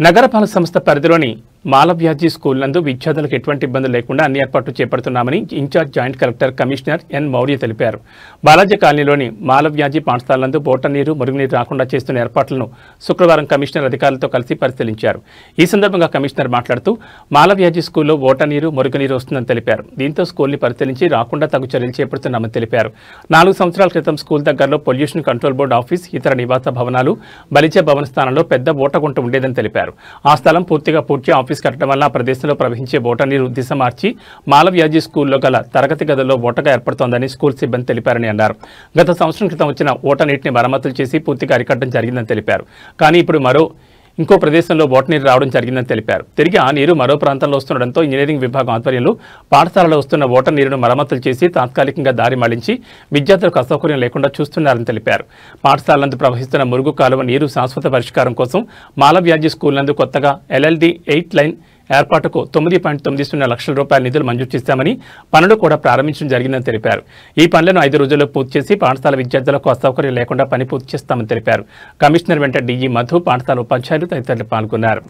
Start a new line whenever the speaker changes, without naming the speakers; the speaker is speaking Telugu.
నగరపాలక సంస్థ పరిధిలోని మాలవ్యాజీ స్కూల్ నందు విద్యార్థులకు ఎటువంటి ఇబ్బందులు లేకుండా అన్ని ఏర్పాట్లు చేపడుతున్నామని incharge joint collector commissioner N Maurya తెలిపారు. బాలాజీ కాలనీలోని మాలవ్యాజీ పాఠశాల నందు బోట నీరు, మురుగునీరు రాకుండా చేస్తున్న ఏర్పాట్లను శుక్రవారం కమిషనర్ అధికారులతో కలిసి పరిశీలించారు. ఈ సందర్భంగా కమిషనర్ మాట్లాడుతూ మాలవ్యాజీ స్కూల్లో బోట నీరు, మురుగునీరు వస్తుందని తెలిపారు. దీంతో స్కూల్ని పరిశీలించి రాకుండా తగు చర్యలు చేపడుతున్నామని తెలిపారు. 4 సంవత్సరాల క్రితం స్కూల్ దగ్గరలో పొల్యూషన్ కంట్రోల్ బోర్డు ఆఫీస్, ఇతర నివాస భవనాలు, బలిచే భవన స్థానంలో పెద్ద బోట గుంట ఉండేదని తెలిపారు. ఆ స్థలం పూర్తిగా పూడ్చి ఆఫీస్ కట్టడం వల్ల ఆ ప్రదేశంలో ప్రవహించే బోట నీరు దిశ మార్చి మాలవ్యాజీ స్కూల్లో గల తరగతి గదుల్లో బోటగా ఏర్పడుతోందని స్కూల్ సిబ్బంది తెలిపారని అన్నారు. గత సంవత్సరం క్రితం వచ్చిన ఓట నీటిని మరమ్మతులు చేసి పూర్తిగా అరికట్టడం జరిగిందని తెలిపారు. కానీ ఇప్పుడు ఇంకో ప్రదేశంలో బోట నీరు రావడం జరిగిందని తెలిపారు. తిరిగి ఆ నీరు మరో ప్రాంతంలో వస్తుండటంతో ఇంజనీరింగ్ విభాగం ఆధ్వర్యంలో పాఠశాలలో వస్తున్న బోట నీరును మరమ్మతులు చేసి తాత్కాలికంగా దారి మళ్లించి విద్యార్థులకు అసౌకర్యం లేకుండా చూస్తున్నారని తెలిపారు. పాఠశాల నందు ప్రవహిస్తున్న మురుగు కాలువ నీరు శాశ్వత పరిష్కారం కోసం మాలవ్యాజీ స్కూల్ నందు కొత్తగా LLD 8 లైన్ ఏర్పాటుకు 9.90 లక్షల రూపాయల నిధులు మంజూరు చేశామని, పనులు కూడా ప్రారంభించడం జరిగిందని తెలిపారు. ఈ పనులను 5 రోజుల్లో పూర్తి చేసి పాఠశాల విద్యార్థులకు అసౌకర్యం లేకుండా పని పూర్తి చేస్తామని తెలిపారు. కమిషనర్ వెంట DE మధు, పాఠశాల ఉపాధ్యాయులు తదితరులు పాల్గొన్నారు.